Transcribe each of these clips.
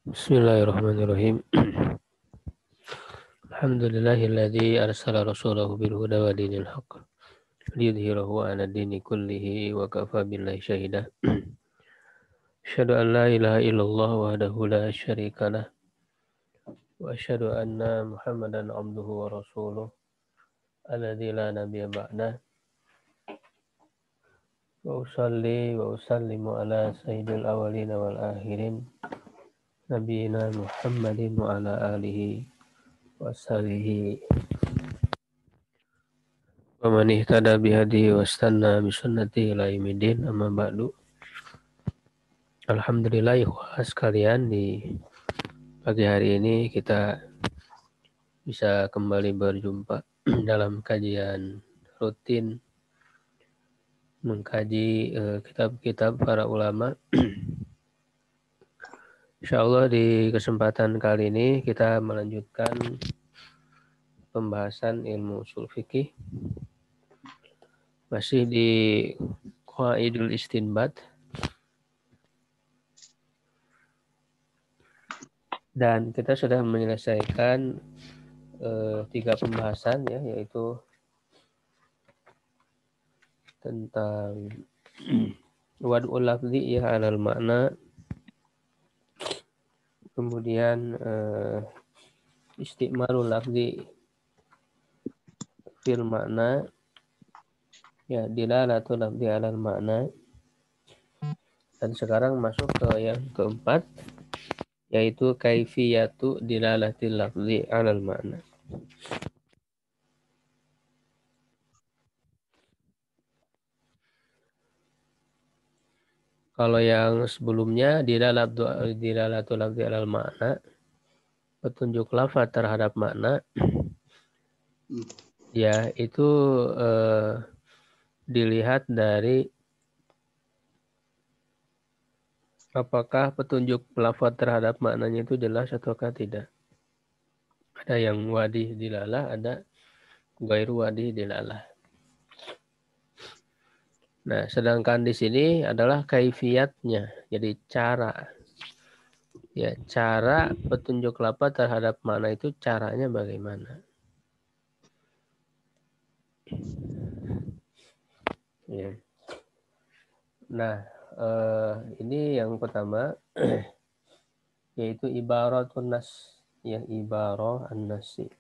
Bismillahirrahmanirrahim. Alhamdulillahilladzi arsala rasulahu bil huda wa dinil haqq liyudhhirahu 'ala dini kullihi wa kafa billahi syahida. Asyhadu an la ilaha illallah wahdahu la syarika lah wa asyhadu anna Muhammadan 'abduhu wa rasuluh alladzi la nabiyya ba'dah. Wa usalli wa usallimu ala sayyidil awwalin wal akhirin nabiyina Muhammadin wa ala alihi wa sahbihi wa man ihtada bihadihi wastanna bisunnatihi ila yaumil amma ba'du. Alhamdulillah ikhwah sekalian, di pagi hari ini kita bisa kembali berjumpa dalam kajian rutin mengkaji kitab-kitab para ulama. Insyaallah di kesempatan kali ini kita melanjutkan pembahasan ilmu ushul fikih masih di Qawaidul Istinbat, dan kita sudah menyelesaikan 3 pembahasan ya, yaitu tentang wad'ul lafzi ya alal makna, kemudian istimalul lafzi fil makna, ya dilalatul lafzi alal makna, dan sekarang masuk ke yang keempat, yaitu kaifiyatu dilalatil lafzi alal makna. Kalau yang sebelumnya dilalatul lafzi alal makna, petunjuk lafaz terhadap makna, ya itu dilihat dari apakah petunjuk lafaz terhadap maknanya itu jelas ataukah tidak. Ada yang wadih dilalah, ada gairu wadih dilalah. Nah, sedangkan di sini adalah kaifiyatnya, jadi cara. Ya, cara petunjuk lafaz terhadap makna itu caranya bagaimana. Ya. Nah, ini yang pertama yaitu ibaratun nas, ya ibarah an-nasi.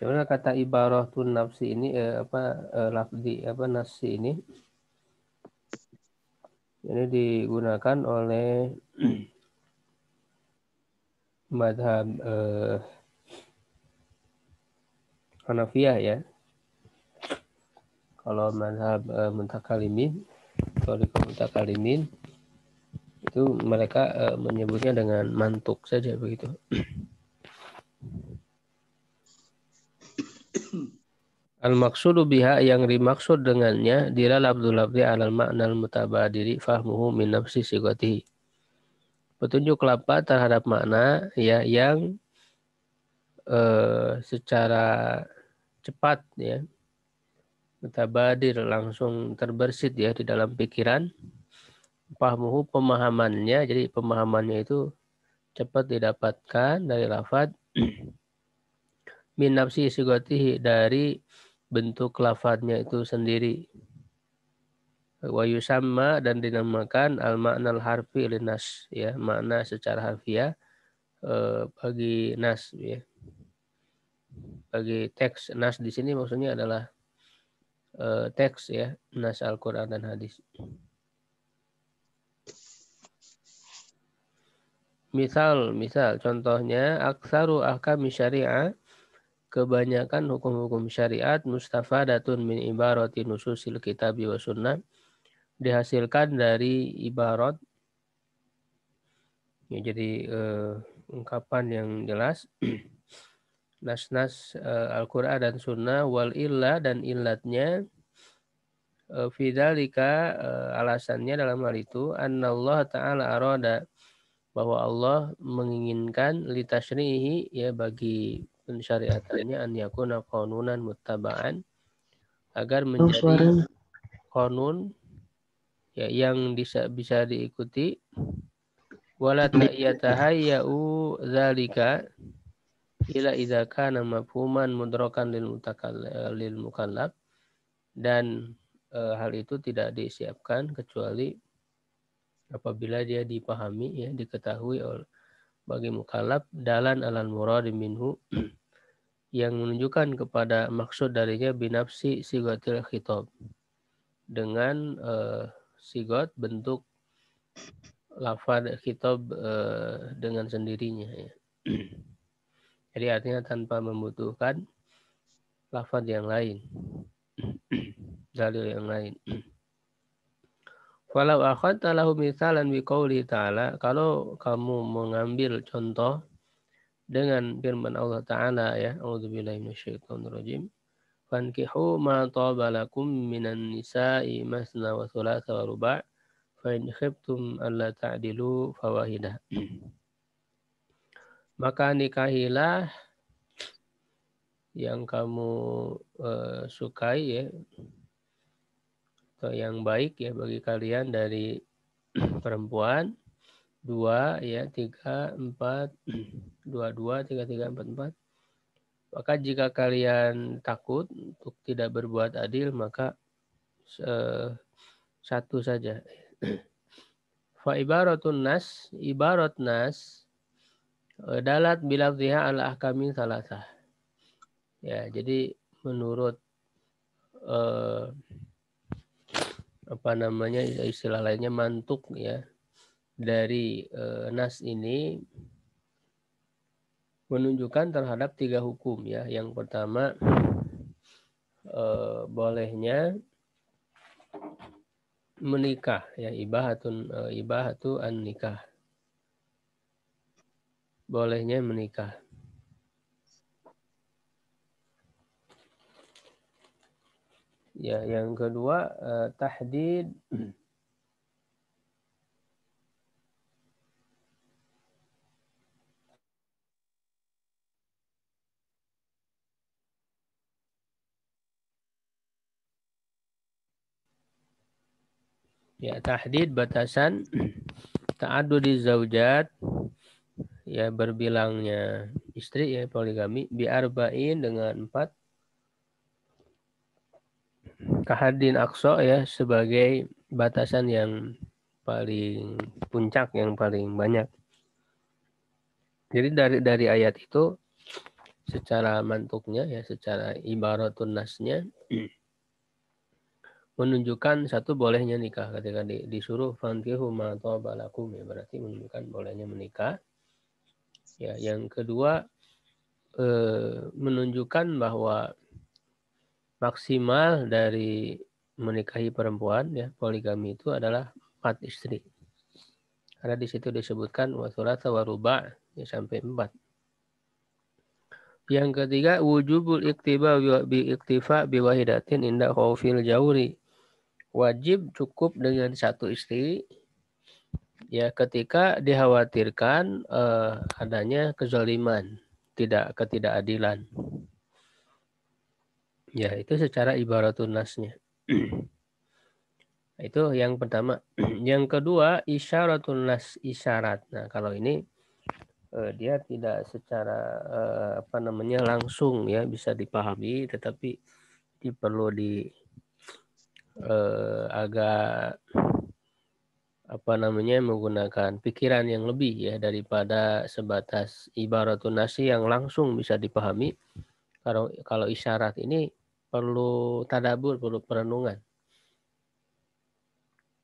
Sebenarnya kata ibaratun nafsi ini lafzi nasi ini digunakan oleh madhab Hanafiyah ya. Kalau madhab mutakalimin, thariqah mutakalimin, itu mereka menyebutnya dengan mantuk saja begitu. Al-maqsudu biha, yang dimaksud dengannya, dilal abdul lafzi alal ma'nal mutabadiri fahmuhu min nafsi sigatihi. Petunjuk lafaz terhadap makna ya yang secara cepat ya, mutabadir, langsung terbersit ya di dalam pikiran. Fahmuhu, pemahamannya, jadi pemahamannya itu cepat didapatkan dari lafaz min nafsi sigatihi, dari bentuk lafadznya itu sendiri. Wa yusamma, dan dinamakan al makna al harfi linas, ya makna secara harfiah bagi nas ya. Bagi teks nas di sini maksudnya adalah teks ya, nas Al-Qur'an dan hadis. Misal contohnya aktsaru ahkami syariah, kebanyakan hukum-hukum syariat mustafadatun min ibarati nususil kitabi wa sunnah, dihasilkan dari ibarat ya, jadi ungkapan yang jelas nas-nas Al-Qur'an dan sunnah, wal illah, dan illatnya fidzalika, alasannya dalam hal itu, annallahu ta'ala arada, bahwa Allah menginginkan litashrihi, ya bagi pensyariatannya, an yakuna qanunan muttaba'an, agar menjadi qanun ya yang bisa diikuti, wala yatahayyau dzalika ila idza kana mafhuman mudrakan lil mukallaf, dan hal itu tidak disiapkan kecuali apabila dia dipahami ya, diketahui bagi mukallaf dalan alal murad minhu yang menunjukkan kepada maksud darinya binafsi sigatil khitab, dengan sigot bentuk lafaz khitab dengan sendirinya ya. Jadi artinya tanpa membutuhkan lafaz yang lain, dalil yang lain. Walau akhadta lahu mithalan biqauli ta'ala, kalau kamu mengambil contoh dengan firman Allah Ta'ala ya, a'udzubillahi minasyaitonirrajim, fankihu ma taba lakum minan nisa'i masna wa thulatha wa ruba' fa in khiftum alla ta'dilu fawahidah. Maka nikahilah yang kamu sukai ya, atau yang baik ya bagi kalian dari perempuan, 2 ya 3 4 2 3 3 4 4. Maka jika kalian takut untuk tidak berbuat adil, maka satu saja. Fa ibaratun nas, ibarat nas dalat bilafziha ala ahkami salasah. Ya, jadi menurut istilah lainnya mantuk ya dari nas ini menunjukkan terhadap 3 hukum ya. Yang pertama bolehnya menikah ya, ibahatu an nikah, bolehnya menikah. Ya, yang kedua tahdid ya, tahdid batasan ta'addudi zaujat ya, berbilangnya istri ya, poligami, bi'arba'in dengan 4, kahadin aqsa ya, sebagai batasan yang paling puncak, yang paling banyak. Jadi dari ayat itu secara mantuknya ya, secara ibaratun nasnya menunjukkan satu, bolehnya nikah. Ketika disuruh fankihu ma taba lakum ya, berarti menunjukkan bolehnya menikah. Ya, yang kedua menunjukkan bahwa maksimal dari menikahi perempuan ya, poligami itu adalah 4 istri. Karena di situ disebutkan wa thulatha wa ruba' ya, sampai 4. Yang ketiga wujubul iktifa biwahidatin inda khaufil jawri. Wajib cukup dengan 1 istri ya ketika dikhawatirkan adanya kezaliman, ketidakadilan. Ya, itu secara ibaratun nasnya. Itu yang pertama. Yang kedua isyaratun nas, isyarat. Nah, kalau ini dia tidak secara langsung ya bisa dipahami, tetapi perlu agak menggunakan pikiran yang lebih ya, daripada sebatas ibaratun nasi yang langsung bisa dipahami. Kalau isyarat ini perlu tadabur, perlu perenungan.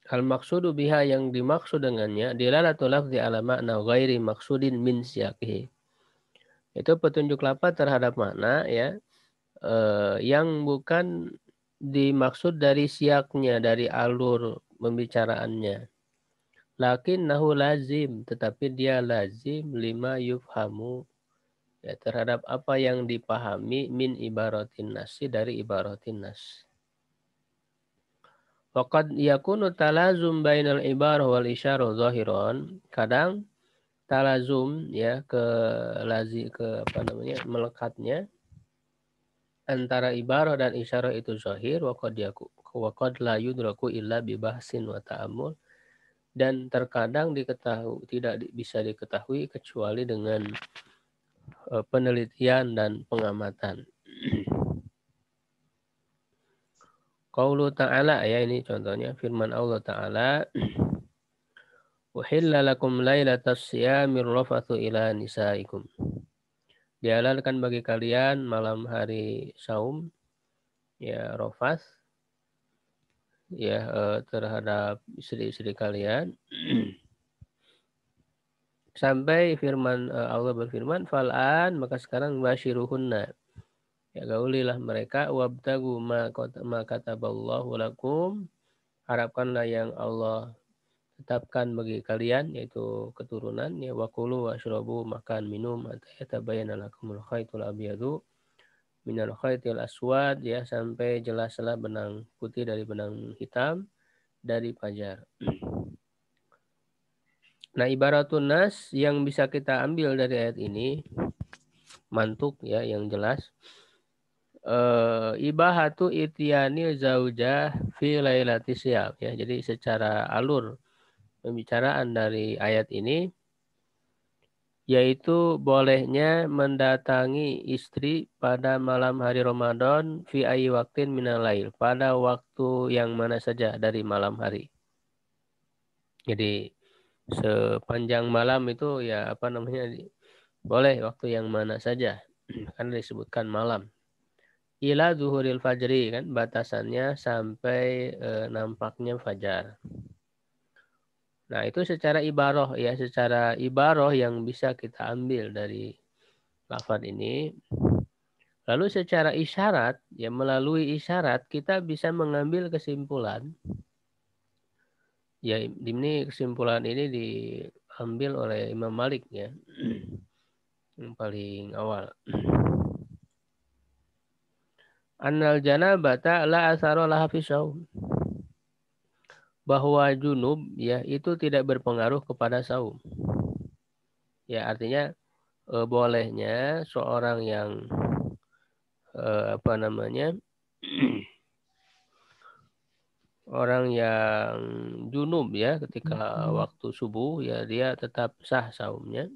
Al maksudu biha, yang dimaksud dengannya dilalatul lafzi ala makna ghairi maksudin min siyaqihi. Itu petunjuk lafaz terhadap makna ya yang bukan dimaksud dari siaknya, dari alur pembicaraannya. Lakinnahu lazim, tetapi dia lazim lima yufhamu ya, terhadap apa yang dipahami min ibaratin nasi, dari ibaratin nas. Waqad yakunu talazum bainal ibarah wal isyarah zahiran. Kadang talazum ya, melekatnya antara ibarah dan isyarah itu zahir. Waqad wa qad la yudraku illa bi bahsin wa ta'ammul, dan terkadang tidak bisa diketahui kecuali dengan penelitian dan pengamatan. Qaulu ta'ala, ya ini contohnya firman Allah Ta'ala, uhilla lakum lailatas siyamir rafathu ila nisaikum. Dihalalkan bagi kalian malam hari saum, ya rafats, ya terhadap istri-istri kalian. Sampai firman Allah berfirman, fal'an, maka sekarang basyiruhunna, ya gaulilah mereka, wabtagu ma kataballahu lakum, harapkanlah yang Allah tetapkan bagi kalian, yaitu keturunan, ya wakulu washrabu, makan minum, hatta yatabayyana lakumul khaytul abyadu minal khaytil aswad, ya sampai jelaslah benang putih dari benang hitam dari fajar. Nah, ibaratun nas yang bisa kita ambil dari ayat ini, mantuk ya yang jelas, ibahatu ityanil zaujah fi lailati syam, ya. Jadi secara alur pembicaraan dari ayat ini yaitu bolehnya mendatangi istri pada malam hari Ramadan fi ayyi waqtin minal lail, pada waktu yang mana saja dari malam hari. Jadi sepanjang malam itu ya apa namanya, boleh waktu yang mana saja, kan disebutkan malam. Ila zuhuril fajri, kan batasannya sampai nampaknya fajar. Nah, itu secara ibaroh ya, secara ibaroh yang bisa kita ambil dari lafaz ini. Lalu secara isyarat, ya melalui isyarat kita bisa mengambil kesimpulan. Ya, ini kesimpulan ini diambil oleh Imam Malik ya. Yang paling awal. Annal janabata la asara laha fi shaum. Bahwa junub ya itu tidak berpengaruh kepada saum. Ya, artinya bolehnya seorang yang apa namanya? Orang yang junub ya ketika waktu subuh ya dia tetap sah saumnya.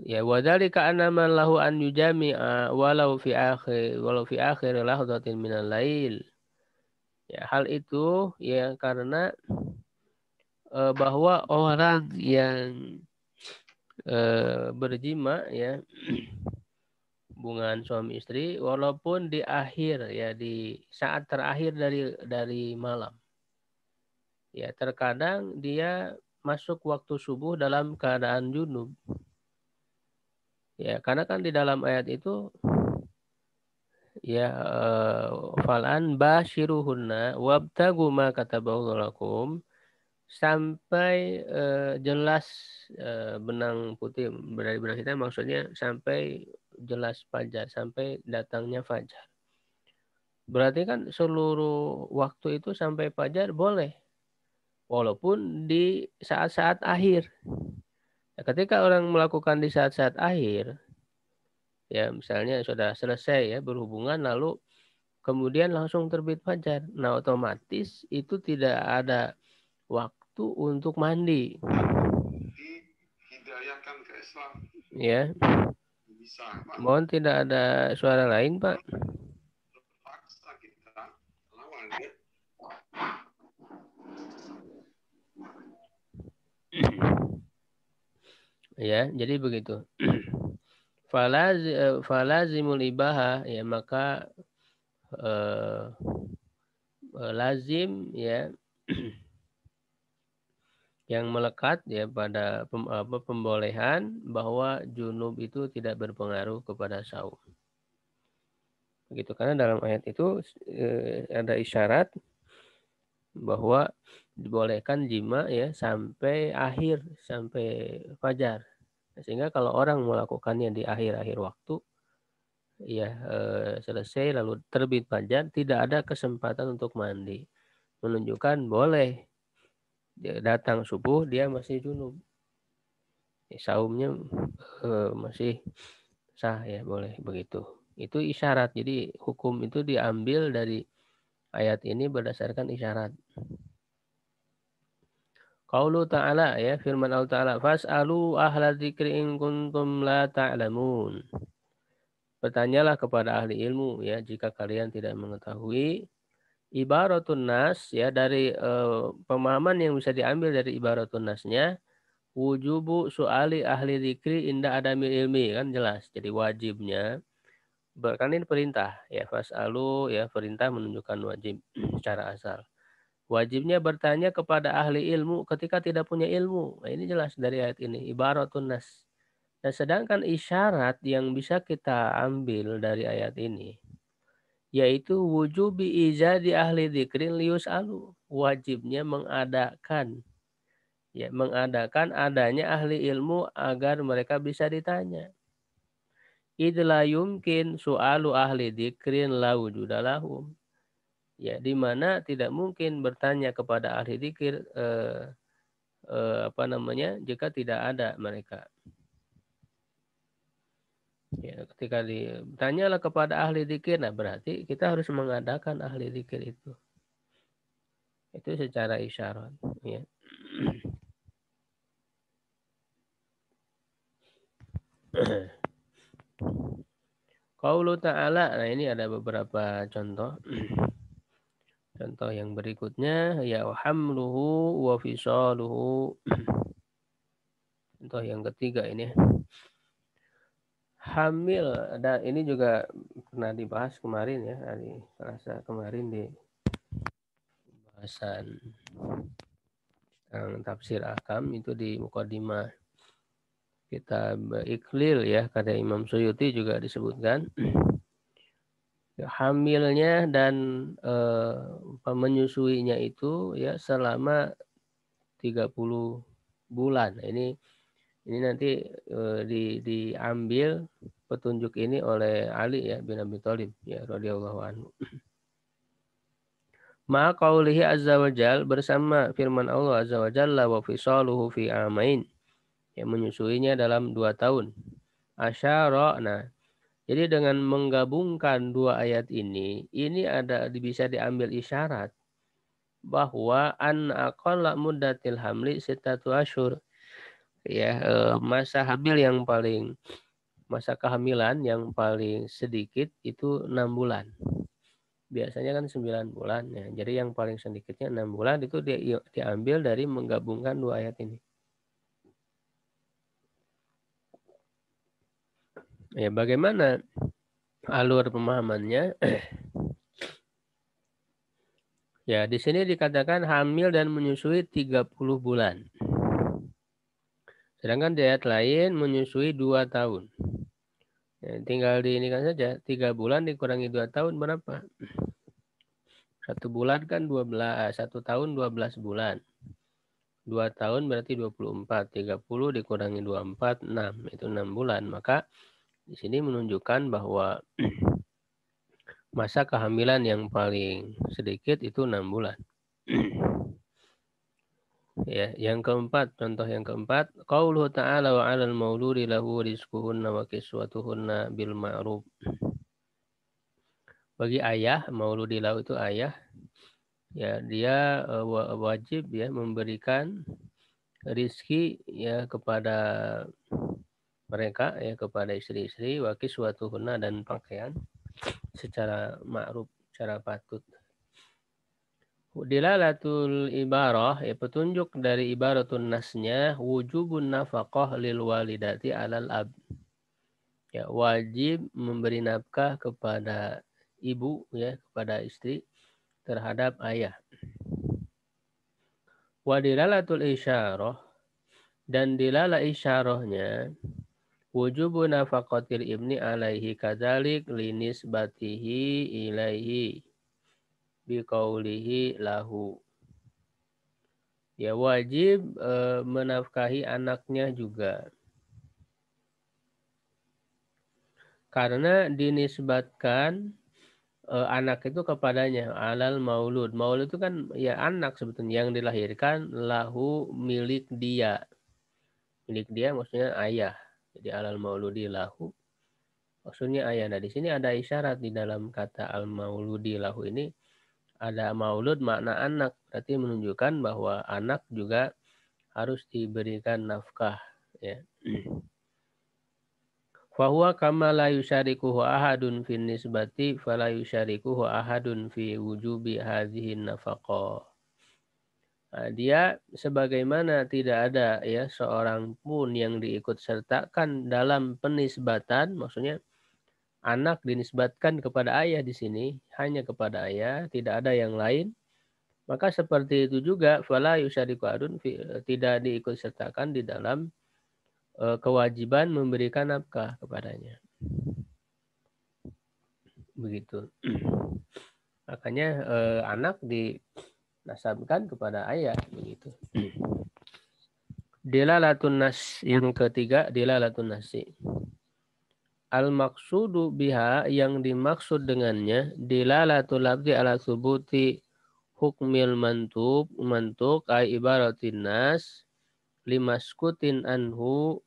Ya, wadzalika anna man lahu an yujami'a walau fi akhir lahdatin minal lail. Ya, hal itu ya karena bahwa orang yang berjima ya hubungan suami istri walaupun di akhir ya, di saat terakhir dari malam. Ya, terkadang dia masuk waktu subuh dalam keadaan junub. Ya, karena kan di dalam ayat itu ya falan basyiruhunna wabtagu ma kataballahu lakum, sampai jelas benang putih dari benang hitam, maksudnya sampai jelas fajar, sampai datangnya fajar. Berarti kan seluruh waktu itu sampai fajar boleh, walaupun di saat-saat akhir. Ya, ketika orang melakukan di saat-saat akhir, ya misalnya sudah selesai ya berhubungan lalu kemudian langsung terbit fajar. Nah, otomatis itu tidak ada waktu untuk mandi. Dihidayahkan ke Islam. Ya. Bisa, Pak. Mohon tidak ada suara lain, Pak. Terpaksa kita lawan ya. Ya, jadi begitu. Falazimul ibahah ya, maka lazim ya yang melekat ya pada pembolehan bahwa junub itu tidak berpengaruh kepada saum. Begitu, karena dalam ayat itu ada isyarat bahwa dibolehkan jima ya sampai akhir, sampai fajar. Sehingga kalau orang melakukannya di akhir-akhir waktu ya selesai lalu terbit fajar, tidak ada kesempatan untuk mandi. Menunjukkan boleh dia datang subuh dia masih junub. Ya, saumnya masih sah ya, boleh begitu. Itu isyarat. Jadi hukum itu diambil dari ayat ini berdasarkan isyarat. Qaulu ta'ala ya, firman Allah Ta'ala, fas'alu ahla dzikri in kuntum la ta'lamun. Bertanyalah kepada ahli ilmu ya jika kalian tidak mengetahui. Ibaratun nas ya, dari pemahaman yang bisa diambil dari ibaratun nasnya, wujubu su'ali ahli dzikri inda adami ilmi, kan jelas. Jadi wajibnya kan ini perintah ya, fas'alu ya, perintah menunjukkan wajib secara asal. Wajibnya bertanya kepada ahli ilmu ketika tidak punya ilmu. Nah, ini jelas dari ayat ini, ibaratun nas. Nah, sedangkan isyarat yang bisa kita ambil dari ayat ini yaitu wujubi ijadi ahli dzikrin liyus'alu. Wajibnya mengadakan adanya ahli ilmu agar mereka bisa ditanya. Idla yumkin su'alu ahli dzikrin la wujudalahum. Ya, di mana tidak mungkin bertanya kepada ahli dzikir jika tidak ada mereka. Ya, ketika ditanyalah kepada ahli dzikir, nah berarti kita harus mengadakan ahli dzikir itu. Itu secara isyarat. Ya. Qaulu ta'ala, nah ini ada beberapa contoh. Contoh yang berikutnya, ya hamluhu wa fisaluhu. Contoh yang ketiga ini. Hamil, dan ini juga pernah dibahas kemarin ya, hari Selasa kemarin di bahasan tafsir Ahkam itu di Muqaddimah kitab Iqlil ya, kata Imam Suyuti juga disebutkan hamilnya dan menyusuinya itu ya selama 30 bulan. Nah, ini nanti diambil petunjuk ini oleh Ali ya bin Abi Thalib ya radhiyallahu anhu. Ma qaulihi azza wa jal, bersama firman Allah azza wa jalla, wa fisaluhu fi amain, yang menyusuinya dalam 2 tahun. Asyara, nah jadi dengan menggabungkan dua ayat ini ada bisa diambil isyarat bahwa an aqalla muddatil hamli sittatu asyhur. Ya, masa kehamilan yang paling sedikit itu 6 bulan. Biasanya kan 9 bulan ya. Jadi yang paling sedikitnya 6 bulan itu diambil dari menggabungkan dua ayat ini. Ya, bagaimana alur pemahamannya? Ya, di sini dikatakan hamil dan menyusui 30 bulan. Sedangkan di ayat lain menyusui 2 tahun. Ya, tinggal diinikan saja, 3 bulan dikurangi 2 tahun berapa? 1 bulan kan 12, 1 tahun 12 bulan. 2 tahun berarti 24, 30 dikurangi 24, 6. Itu 6 bulan. Maka di sini menunjukkan bahwa masa kehamilan yang paling sedikit itu 6 bulan. Ya, yang keempat, contoh yang keempat, qauluhu ta'ala wa 'alal mauludi lahu rizquhunna wa kiswatuhunna bil ma'ruf. Bagi ayah, mauludi lahu itu ayah, ya dia wajib ya memberikan rizki ya kepada mereka ya, kepada istri-istri, wa kiswatuhunna, dan pakaian secara ma'ruf, secara patut. Dilalatul ibarah ya, petunjuk dari ibaratun nasnya wujubun nafaqah lil walidati alal ab. Ya, wajib memberi nafkah kepada ibu ya, kepada istri terhadap ayah. Wa dilalatul isyarah, dan dilala isyarahnya wujubu nafaqatil ibni alaihi kadzalik linisbatihi ilaihi biqaulihi lahu. Ya, wajib menafkahi anaknya juga. Karena dinisbatkan anak itu kepadanya, alal maulud. Maulud itu kan ya anak sebetulnya yang dilahirkan, lahu milik dia. Milik dia maksudnya ayah. Jadi alal mauludi lahu. Maksudnya ayah. Nah, di sini ada isyarat di dalam kata al-mauludi lahu ini, ada maulud makna anak, berarti menunjukkan bahwa anak juga harus diberikan nafkah, ya. Fahuwa kama la yusyarikuhu ahadun fin nisbati fala yusyarikuhu ahadun fi wujubi hadhihi nafaqah. Nah, dia sebagaimana tidak ada ya seorang pun yang diikut sertakan dalam penisbatan, maksudnya anak dinisbatkan kepada ayah di sini, hanya kepada ayah, tidak ada yang lain. Maka seperti itu juga fala yusyariku ahadun tidak diikut sertakan di dalam kewajiban memberikan nafkah kepadanya. Begitu. Makanya anak dinasabkan kepada ayah, begitu. Dilalatun nas yang ketiga, dilalatun nasi. Al-maqsudu biha yang dimaksud dengannya dilalatul labdi ala subuti hukmil mantuk ay ibaratin nas limaskutin anhu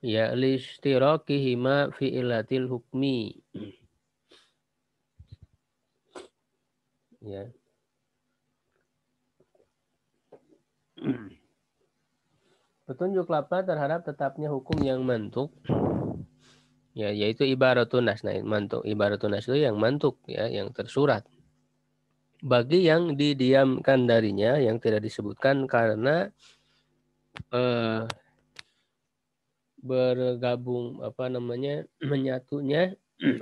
ya lishtirakihima fi ilatil hukmi. Ya. Petunjuk lafaz terhadap tetapnya hukum yang mantuk, ya, yaitu ibaratun nas. Nah, mantuk ibaratun nas itu yang mantuk, ya, yang tersurat. Bagi yang didiamkan darinya, yang tidak disebutkan karena bergabung menyatunya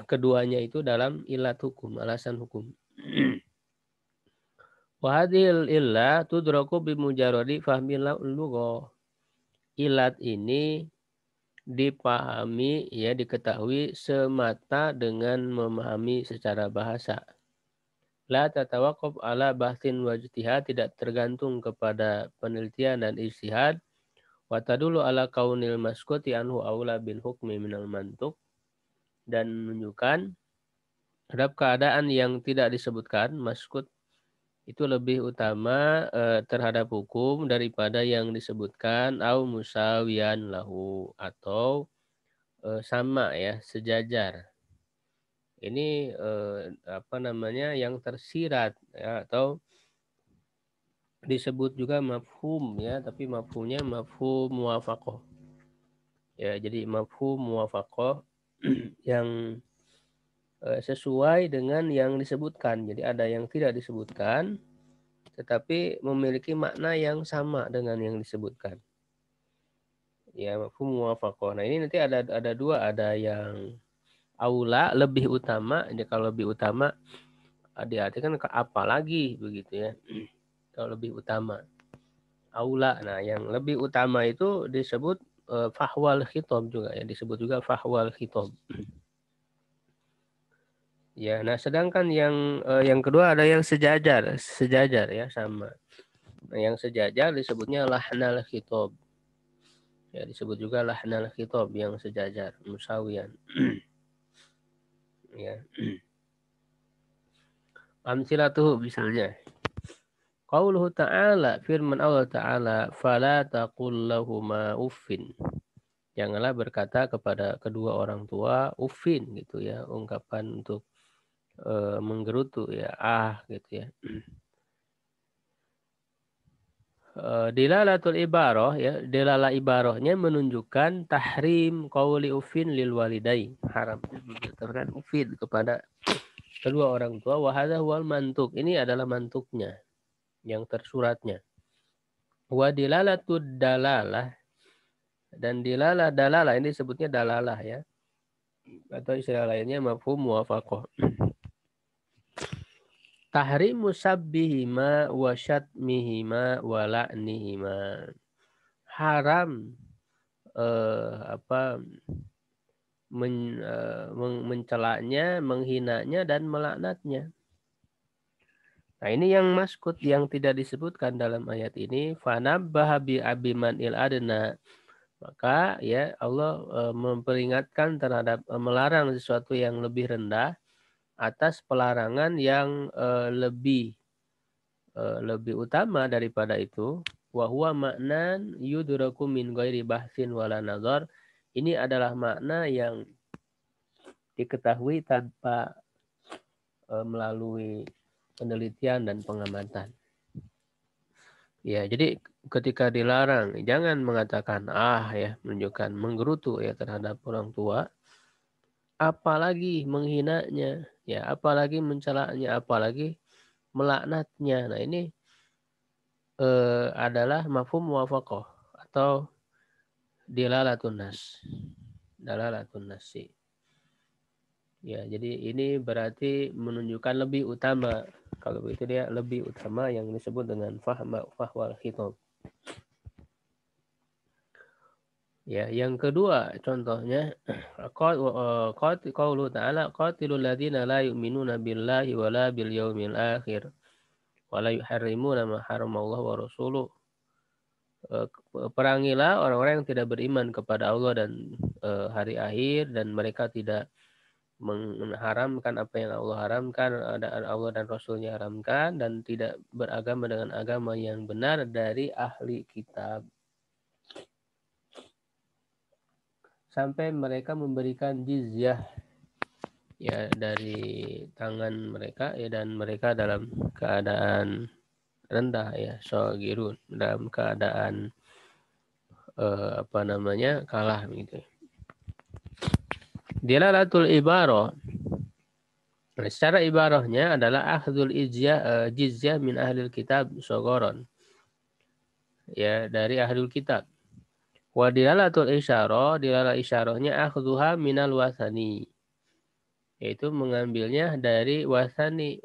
keduanya itu dalam ilat hukum, alasan hukum. Wahadil illah tudraku bimujarodi fahmil lugha. Ilat ini dipahami, ya, diketahui semata dengan memahami secara bahasa. La tatawaqaf ala bahsin wa ijtihad, tidak tergantung kepada penelitian dan ijtihad. Wa tadulu ala kaunil maskuti anhu aula bil hukmi minal mantuk, dan menunjukkan terhadap keadaan yang tidak disebutkan, maskut itu lebih utama terhadap hukum daripada yang disebutkan, au musawiyan lahu, atau sama, ya, sejajar. Ini yang tersirat, ya, atau disebut juga mafhum, ya, tapi mafhumnya mafhum muwafaqah. Ya, jadi mafhum muwafaqah yang sesuai dengan yang disebutkan. Jadi ada yang tidak disebutkan tetapi memiliki makna yang sama dengan yang disebutkan. Ya, mafhum muwafaqah. Nah, ini nanti ada dua, ada yang aula, lebih utama. Jadi kalau lebih utama diartikan apa lagi, begitu, ya. Kalau lebih utama aula. Nah, yang lebih utama itu disebut fahwal khitab juga, ya, disebut juga fahwal khitab. Ya, nah sedangkan yang kedua ada yang sejajar, ya, sama. Nah, yang sejajar disebutnya lahnal khitab. Ya, disebut juga lahnal khitab, yang sejajar, musawiyan. Ya. Amsilatuhu, misalnya. Qauluhu ta'ala, firman Allah Ta'ala, fala taqul lahuma uffin. Janganlah berkata kepada kedua orang tua uffin, gitu, ya, ungkapan untuk menggerutu, ya, gitu, ya. Dilalatul ibarah, ya, dilala ibarahnya menunjukkan tahrim qauli uffin lil walidain, haram berkata uffin kepada kedua orang tua. Wa hadza huwal mantuk, ini adalah mantuknya, yang tersuratnya. Wa dilalatud dalalah, dan dalalah ini sebutnya dalalah, ya, atau istilah lainnya mafhum muwafaqah. Tahrimu sabbihima wa syatmihima wa la'nihima. Haram mencelanya, menghinanya, dan melaknatnya. Nah, ini yang maskut, yang tidak disebutkan dalam ayat ini. Fanabbaha bi abiman il adna. Maka, ya, Allah memperingatkan terhadap melarang sesuatu yang lebih rendah atas pelarangan yang lebih utama daripada itu. Wa huwa ma'nan yudraku min ghairi bahsin wala nazar. Ini adalah makna yang diketahui tanpa melalui penelitian dan pengamatan. Ya, jadi ketika dilarang, jangan mengatakan ya, menunjukkan menggerutu ya terhadap orang tua, apalagi menghinanya, ya, apalagi mencelanya, apalagi melaknatnya. Nah, ini adalah mafhum muwafaqah atau dilalatun nas. Dalalatun nasi. Ya, jadi ini berarti menunjukkan lebih utama. Kalau begitu dia lebih utama yang disebut dengan fahwal khitab. Ya, yang kedua contohnya qaulu ta'ala qatilul ladzina la yu'minuna billahi wala bil yaumil akhir wala yuharrimuna ma haramallahu wa rasuluh. Perangilah orang-orang yang tidak beriman kepada Allah dan hari akhir, dan mereka tidak mengharamkan apa yang Allah haramkan, Allah dan Rasulnya haramkan, dan tidak beragama dengan agama yang benar dari ahli kitab sampai mereka memberikan jizyah ya dari tangan mereka ya, dan mereka dalam keadaan rendah ya, shagirun, dalam keadaan kalah gitu. Dilalatul ibarah, secara ibarahnya adalah akhdul jizyah min ahlil kitab sogoron ya, dari ahlul kitab. Wa dilalatul isyarah, dilalah isyarahnya akhduha minal wasani, yaitu mengambilnya dari wasani,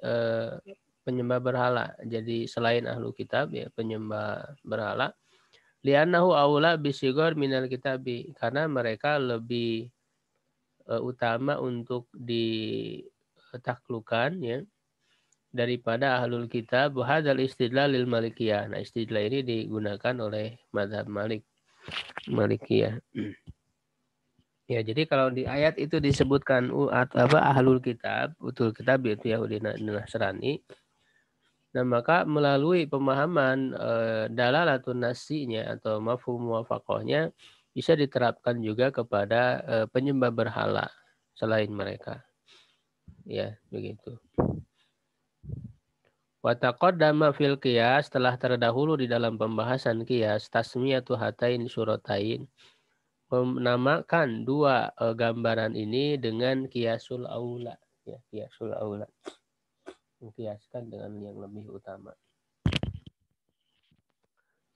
penyembah berhala. Jadi selain ahlu kitab ya, penyembah berhala. Li'annahu aula bisigor minal kitabi, karena mereka lebih utama untuk ditaklukkan ya daripada ahlul kitab. Hadzal istidlal lil malikiyah. Nah, istidlal ini digunakan oleh mazhab Malikiyah. Ya, jadi kalau di ayat itu disebutkan ahlul kitab, utul kitab yaitu Yahudi dan Nasrani. Nah, maka melalui pemahaman dalalatun nasinya atau mafhum muwafaqahnya bisa diterapkan juga kepada penyembah berhala selain mereka. Ya, begitu. Wa taqaddama fil qiyas, telah terdahulu di dalam pembahasan qiyas, tasmiyatu hatain suratain, menamakan dua gambaran ini dengan kiasul aula ya, kiasul aula, mengkiaskan dengan yang lebih utama.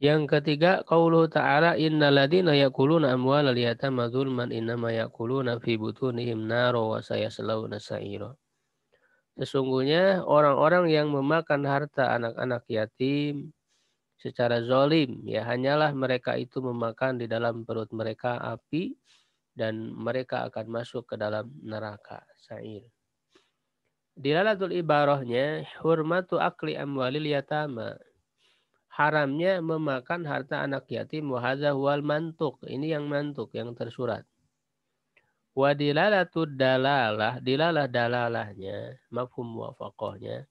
Yang ketiga, qauluhu ta'ala innal ladzina ya'kuluna amwalal yatama dzulman innama ya'kuluna fi butunihim naro wa sayaslawna sa'ira. Sesungguhnya orang-orang yang memakan harta anak-anak yatim secara zalim ya, hanyalah mereka itu memakan di dalam perut mereka api, dan mereka akan masuk ke dalam neraka sa'ir. Dilalatul ibarahnya hurmatu akli amwalil yatama, haramnya memakan harta anak yatim. Wa hadza huwal mantuk, ini yang mantuk, yang tersurat. Wa dilalatud dalalah, dilalah dalalahnya mafhum muwafaqahnya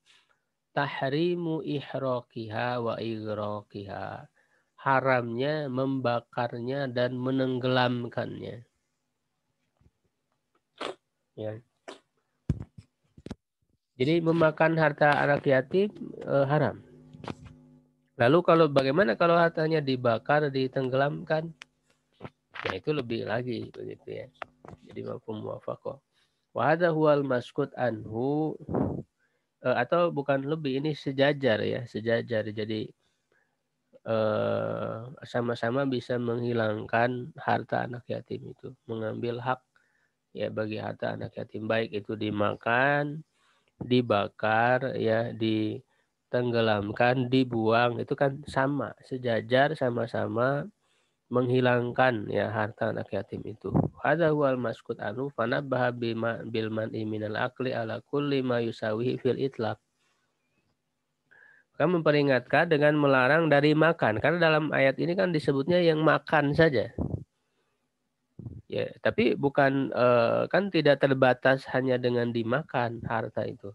tahrimu ihraqiha wa ighraqiha, haramnya membakarnya dan menenggelamkannya ya. Jadi memakan harta anak yatim haram. Lalu bagaimana kalau hartanya dibakar, ditenggelamkan? Ya, itu lebih lagi begitu ya. Jadi mafhum muwafaqah. Wa hadza huwal maskut anhu, atau bukan lebih, ini sejajar ya, sejajar. Jadi sama-sama bisa menghilangkan harta anak yatim itu, mengambil hak ya bagi harta anak yatim, baik itu dimakan, dibakar ya, ditenggelamkan, dibuang, itu kan sama, sejajar, sama-sama menghilangkan ya harta anak yatim itu. Hadza huwal maskut anhu fanabbaha bil man'i minal akli ala kulli ma yusawihi fil itlaq. Kan memperingatkan dengan melarang dari makan, karena dalam ayat ini kan disebutnya yang makan saja. Ya, tapi bukan kan tidak terbatas hanya dengan dimakan harta itu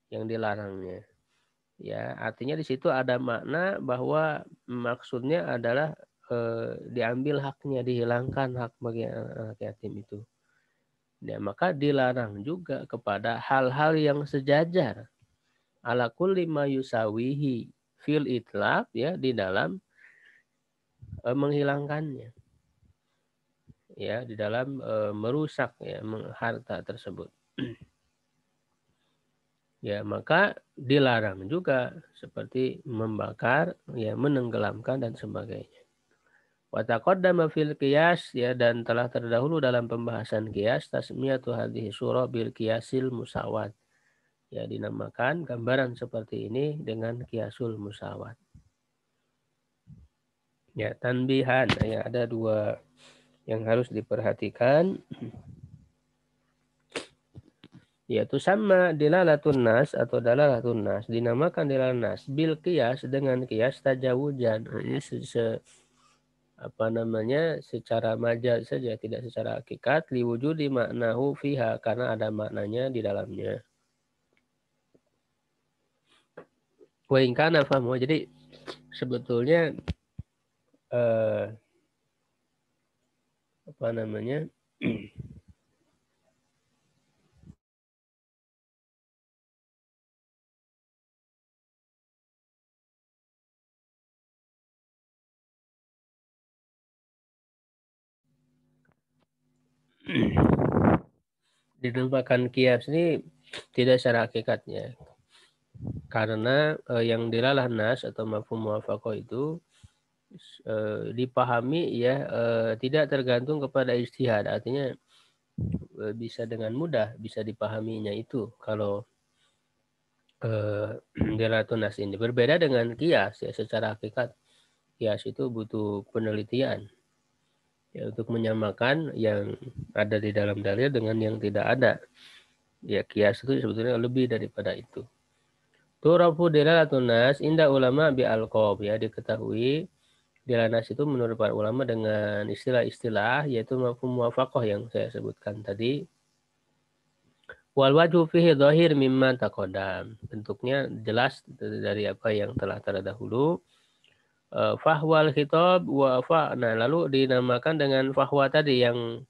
yang dilarangnya. Ya, artinya di situ ada makna bahwa maksudnya adalah diambil haknya, dihilangkan hak bagi anak yatim itu. Ya, maka dilarang juga kepada hal-hal yang sejajar. Ala kulli ma yusawihi fil itlaq, ya, di dalam menghilangkannya. Ya, di dalam merusak ya harta tersebut. Ya, maka dilarang juga seperti membakar, ya, menenggelamkan dan sebagainya. Wa taqaddama fil qiyas, ya, dan telah terdahulu dalam pembahasan qiyas tasmiyatu hadhihi surah bil qiyasil musawat. Ya, dinamakan gambaran seperti ini dengan qiyasul musawat. Ya, tanbihan, ya, ada dua yang harus diperhatikan, yaitu sama dilalatun nas atau dalalatun nas, dinamakan dilalatun nas bil qiyas dengan qiyas tajawujan. Ini secara majaz saja, tidak secara hakikat, liwujudi maknahu fiha, karena ada maknanya di dalamnya. Wa in kana fahmu, jadi sebetulnya dinamakan qiyas ini tidak secara hakikatnya, karena yang dilalah nas atau mafhum muwafaqah itu dipahami, ya, tidak tergantung kepada ijtihad, artinya bisa dengan mudah bisa dipahaminya itu kalau dilalatun nas ini. Berbeda dengan qiyas, ya, secara hakikat qiyas itu butuh penelitian, ya, untuk menyamakan yang ada di dalam dalil dengan yang tidak ada. Ya, qiyas itu sebetulnya lebih daripada itu. Turafu dilalatun nas inda ulama bi alqab, ya, diketahui dilalah nas itu menurut para ulama dengan istilah-istilah, yaitu mafhum muwafaqah yang saya sebutkan tadi. Wal wajhu fihi dhahir mimma taqaddam, bentuknya jelas dari apa yang telah terdahulu. Fahwal khitab wa fa, nah, lalu dinamakan dengan fahwa tadi yang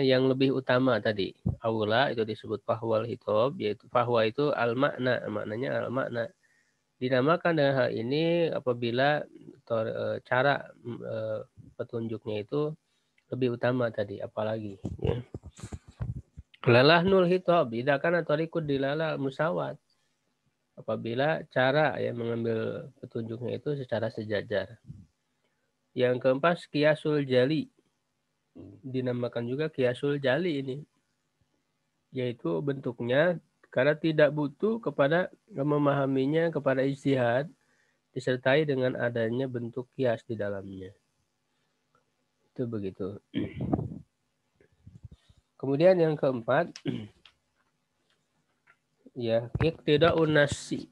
yang lebih utama tadi. Aula itu disebut fahwal khitab, yaitu fahwa itu al makna, maknanya al makna. Dinamakan dengan hal ini apabila cara petunjuknya itu lebih utama tadi, apalagi, ya. Lalahnul khitab idza kana tariqud dilala musawat, apabila cara, ya, mengambil petunjuknya itu secara sejajar. Yang keempat, qiyasul jali, dinamakan juga qiyasul jali ini, yaitu bentuknya karena tidak butuh kepada memahaminya kepada ijtihad, disertai dengan adanya bentuk qiyas di dalamnya. Itu begitu. Kemudian yang keempat, ya, iqtida'un nasi.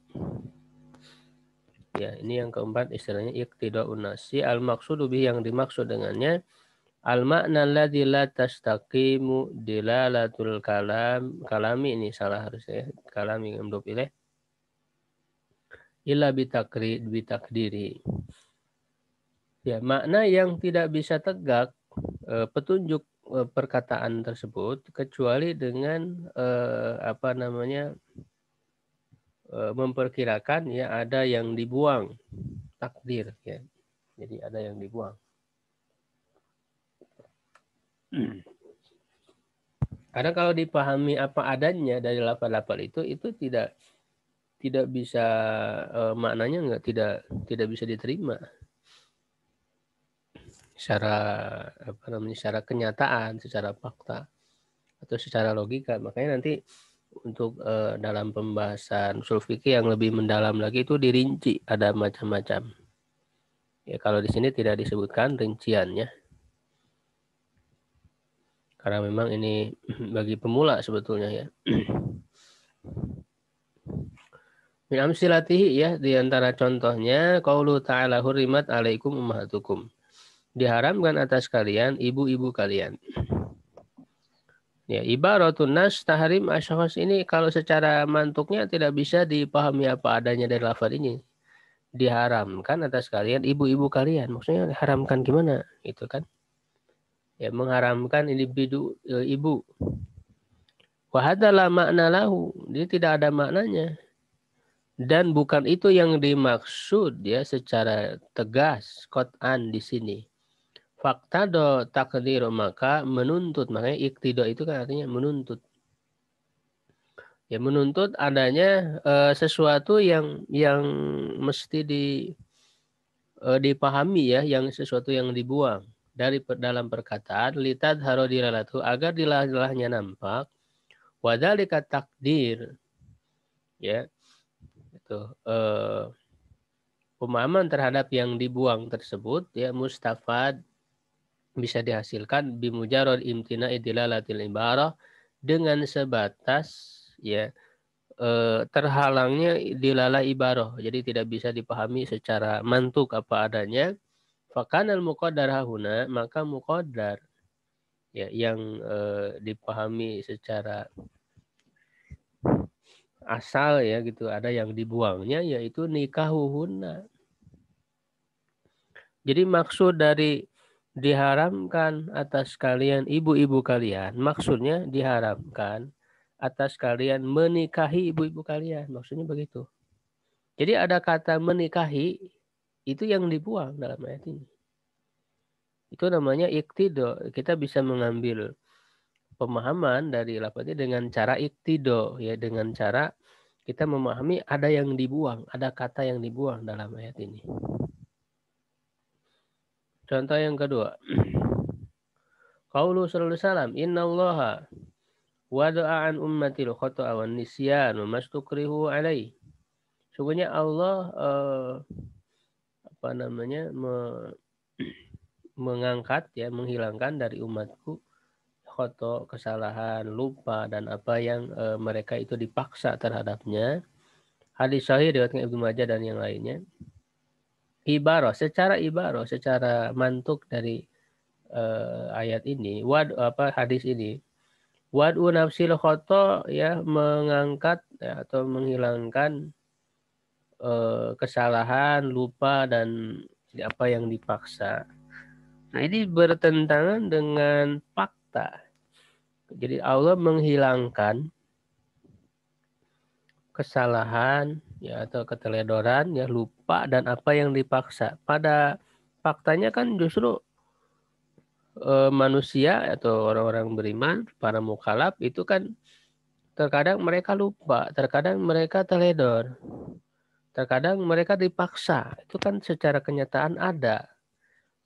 Ya, ini yang keempat istilahnya iqtida'un nasi. Al-maqsudu bih, yang dimaksud dengannya al-makna alladzi la tastaqimu dilalatul kalami, ini salah harusnya, kalami mendop ilaih, illa bitakdiri. Ya, makna yang tidak bisa tegak petunjuk perkataan tersebut kecuali dengan memperkirakan, ya, ada yang dibuang, takdir, ya. Jadi ada yang dibuang. Karena kalau dipahami apa adanya dari lafal-lafal itu tidak bisa maknanya tidak bisa diterima secara kenyataan, secara fakta atau secara logika. Makanya nanti untuk dalam pembahasan ushul fikih yang lebih mendalam lagi itu dirinci, ada macam-macam. Ya, kalau di sini tidak disebutkan rinciannya. Karena memang ini bagi pemula sebetulnya, ya. Min amsilatihi, ya, di antara contohnya qaulu ta'ala hurrimat alaikum ummahatukum, diharamkan atas kalian ibu-ibu kalian. Ya, ibaratun nas tahrim asykhas, ini kalau secara mantuknya tidak bisa dipahami apa adanya dari lafaz ini. diharamkan atas kalian ibu-ibu kalian. Maksudnya haramkan gimana? Itu kan. Ya mengharamkan individu ibu. Wahadalah makna lahu. Dia tidak ada maknanya. Dan bukan itu yang dimaksud ya secara tegas qat'an di sini. Fakta do takdir maka menuntut. Makanya iktido itu kan artinya menuntut. Ya menuntut adanya sesuatu yang mesti dipahami ya, yang sesuatu yang dibuang dari dalam perkataan litad harodiralatu agar dilah-lahnya nampak wadhalika takdir ya itu pemahaman terhadap yang dibuang tersebut ya mustafad bisa dihasilkan bimujarad imtina'i dilalatil ibarah dengan sebatas ya terhalangnya dilalah ibarah, jadi tidak bisa dipahami secara mantuk apa adanya. Fakanal muqaddar hahuna, maka muqaddar ya yang dipahami secara asal ya gitu, ada yang dibuangnya yaitu nikahuhuna. Jadi maksud dari diharamkan atas kalian ibu-ibu kalian, maksudnya diharamkan atas kalian menikahi ibu-ibu kalian, maksudnya begitu. Jadi ada kata menikahi itu yang dibuang dalam ayat ini. Itu namanya iktido. Kita bisa mengambil pemahaman dari lafaz dengan cara iktido ya, dengan cara kita memahami ada yang dibuang, ada kata yang dibuang dalam ayat ini. Contoh yang kedua. Qaulu sallallahu alaihi wasallam, innallaha wada'a an ummatil khata'a wan nisyan wa mastukrihu alaihi. Sungguhnya Allah mengangkat ya, menghilangkan dari umatku khoto, kesalahan, lupa dan apa yang mereka itu dipaksa terhadapnya. Hadis sahih diriwayatkan Ibnu Majah dan yang lainnya. Ibarah, secara mantuk dari ayat ini, hadis ini, wad'u nafsil khoto ya mengangkat ya, atau menghilangkan kesalahan, lupa dan apa yang dipaksa. Nah ini bertentangan dengan fakta. Jadi Allah menghilangkan kesalahan ya atau keteledoran ya, lupa dan apa yang dipaksa. Pada faktanya kan justru manusia atau orang-orang beriman, para mukhalaf itu kan terkadang mereka lupa, terkadang mereka teledor, terkadang mereka dipaksa. Itu kan secara kenyataan ada.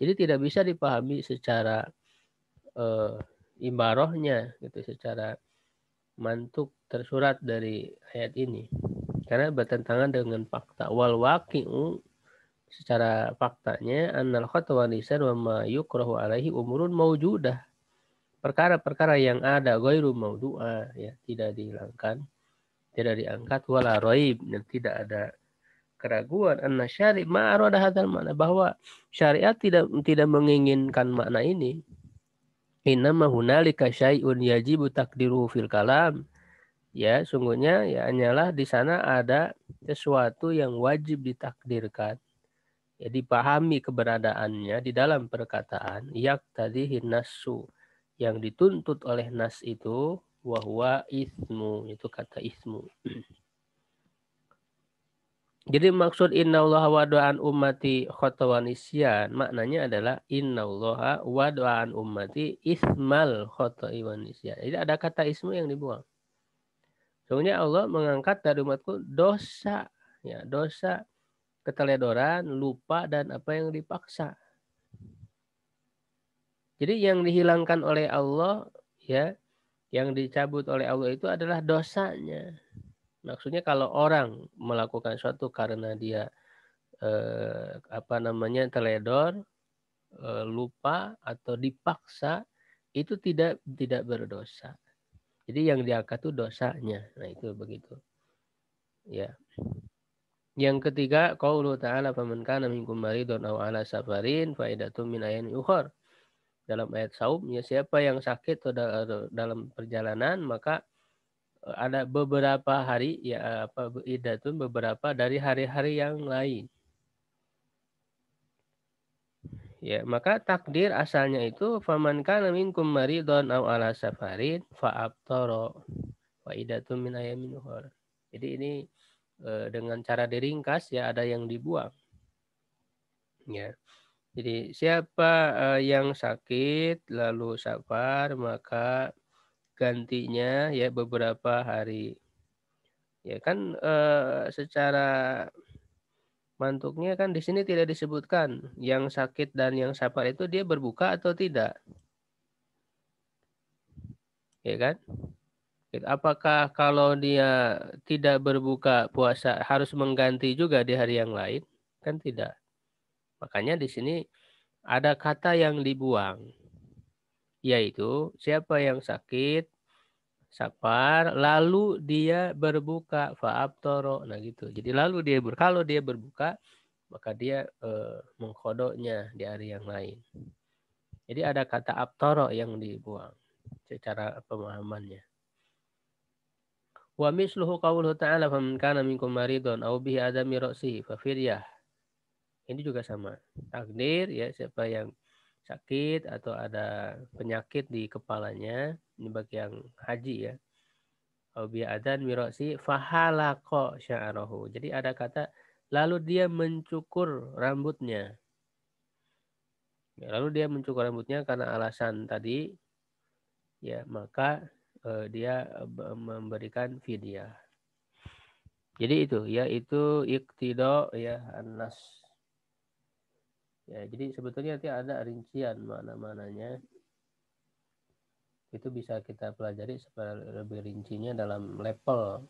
Jadi tidak bisa dipahami secara ibarohnya gitu, secara mantuk tersurat dari ayat ini. Karena bertentangan dengan fakta. Wal waqi'u, secara faktanya annal khata wa nisan wa ma yukrahu alaihi umurun mawjudah. Perkara-perkara yang ada ghairu mawdu'ah ya, tidak dihilangkan, tidak diangkat, wala raib, dan tidak ada keraguan anna syari' ma arada hadzal makna, bahwa syariat tidak menginginkan makna ini. Innama hunalika syai'un yajibu takdiruhu fil kalam. Ya, sungguhnya ya hanyalah di sana ada sesuatu yang wajib ditakdirkan. Ya, dipahami keberadaannya di dalam perkataan yak tadi nasu, yang dituntut oleh nas itu wahwa ismu, itu kata ismu. Jadi maksud innallaha wada'an ummati khotawan isyan, maknanya adalah innallaha wada'an ummati ismal khota'i wan isyan. Jadi ada kata ismu yang dibuang. Soalnya Allah mengangkat dari umatku dosa, ya, dosa, keteledoran, lupa dan apa yang dipaksa. Jadi yang dihilangkan oleh Allah ya, yang dicabut oleh Allah itu adalah dosanya. Maksudnya kalau orang melakukan sesuatu karena dia teledor, lupa atau dipaksa, itu tidak berdosa. Jadi yang diangkat itu dosanya. Nah itu begitu. Ya. Yang ketiga, qaulu ta'ala faman kana minkum maridun aw ala safarin fa iddatun min ayyamin ukhra. Dalam ayat saum, ya siapa yang sakit atau dalam perjalanan, maka ada beberapa hari ya iddatun, beberapa dari hari-hari yang lain. Ya, maka takdir asalnya itu faman kana minkum maridon aw ala safarin fa aftara wa idatun min ayamin ukhra. Jadi ini dengan cara diringkas ya, ada yang dibuang. Ya. Jadi siapa yang sakit lalu safar, maka gantinya ya beberapa hari. Ya kan secara mantuknya kan di sini tidak disebutkan yang sakit dan yang safar itu dia berbuka atau tidak, ya kan? Apakah kalau dia tidak berbuka puasa harus mengganti juga di hari yang lain? Kan tidak. Makanya di sini ada kata yang dibuang, yaitu siapa yang sakit, safar, lalu dia berbuka, fa'aftoro. Nah gitu. Jadi lalu kalau dia berbuka, maka dia mengkodoknya di hari yang lain. Jadi ada kata aftoro yang dibuang secara pemahamannya. Wa misluhu qauluhu ta'ala faman kana minkum maridun aw bihi adami ra'sihi fa fidyah. Ini juga sama. Takdir ya, siapa yang sakit atau ada penyakit di kepalanya, ini bagi yang haji ya. Aw bihi adan mirasi fahalaqo sya'rahu. Jadi ada kata lalu dia mencukur rambutnya. Ya, lalu dia mencukur rambutnya karena alasan tadi, ya maka dia memberikan fidyah. Jadi itu yaitu iqtida ya anas. Ya, jadi sebetulnya nanti ada rincian mana-mananya. Itu bisa kita pelajari secara lebih rincinya dalam level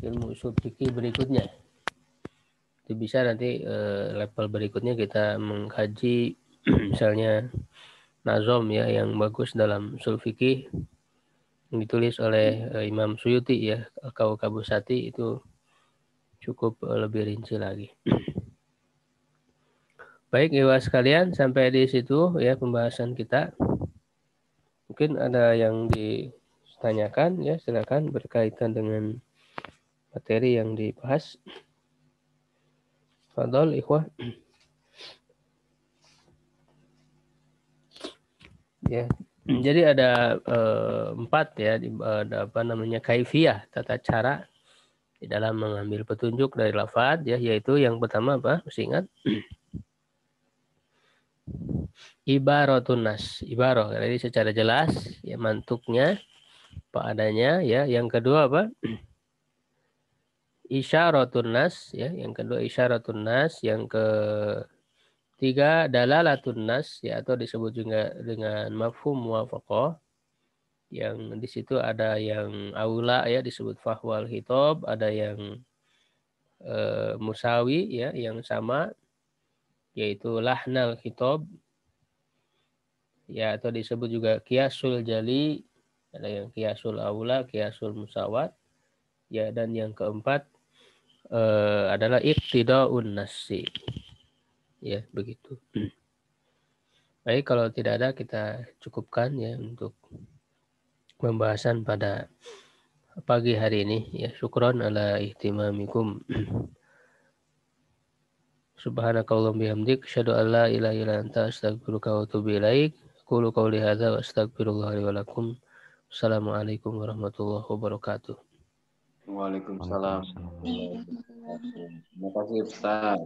ilmu usul fikih berikutnya. Itu bisa nanti level berikutnya kita mengkaji misalnya nazom ya yang bagus dalam usul fikih yang ditulis oleh Imam Suyuti ya, Al-Kabusati, itu cukup lebih rinci lagi. Baik, ibu sekalian, sampai di situ ya pembahasan kita. Mungkin ada yang ditanyakan ya, silakan berkaitan dengan materi yang dibahas. Fadhol ikhwah. Ya. Jadi ada 4 ya, ada apa namanya kaifiyah, tata cara di dalam mengambil petunjuk dari lafaz ya, yaitu yang pertama apa? Masih ingat? Ibaratun nas, ibarah. Jadi secara jelas ya mantuknya apa adanya ya. Yang kedua apa? Isyaratun nas ya, yang kedua isyaratun nas, yang ketiga dalalatun nas ya, atau disebut juga dengan mafhum muwafaqah. Yang di situ ada yang aula ya disebut fahwal khitab, ada yang musawi ya yang sama yaitu lahnal khitab ya, atau disebut juga qiyasul jali, ada yang qiyasul aula, qiyasul musawat ya, dan yang keempat adalah iqtidaun nasi ya, begitu. Baik, kalau tidak ada kita cukupkan ya untuk pembahasan pada pagi hari ini ya. Syukron ala ihtimamikum. Subhanakallahumma bihamdik asyhadu an la ilaha illa anta astaghfiruka wa atubu ilaik. Qulu qawli hadza wa astaghfirullah li wa lakum. Assalamualaikum warahmatullahi wabarakatuh. Waalaikumsalam. Waalaikumsalam. Terima kasih Ustaz.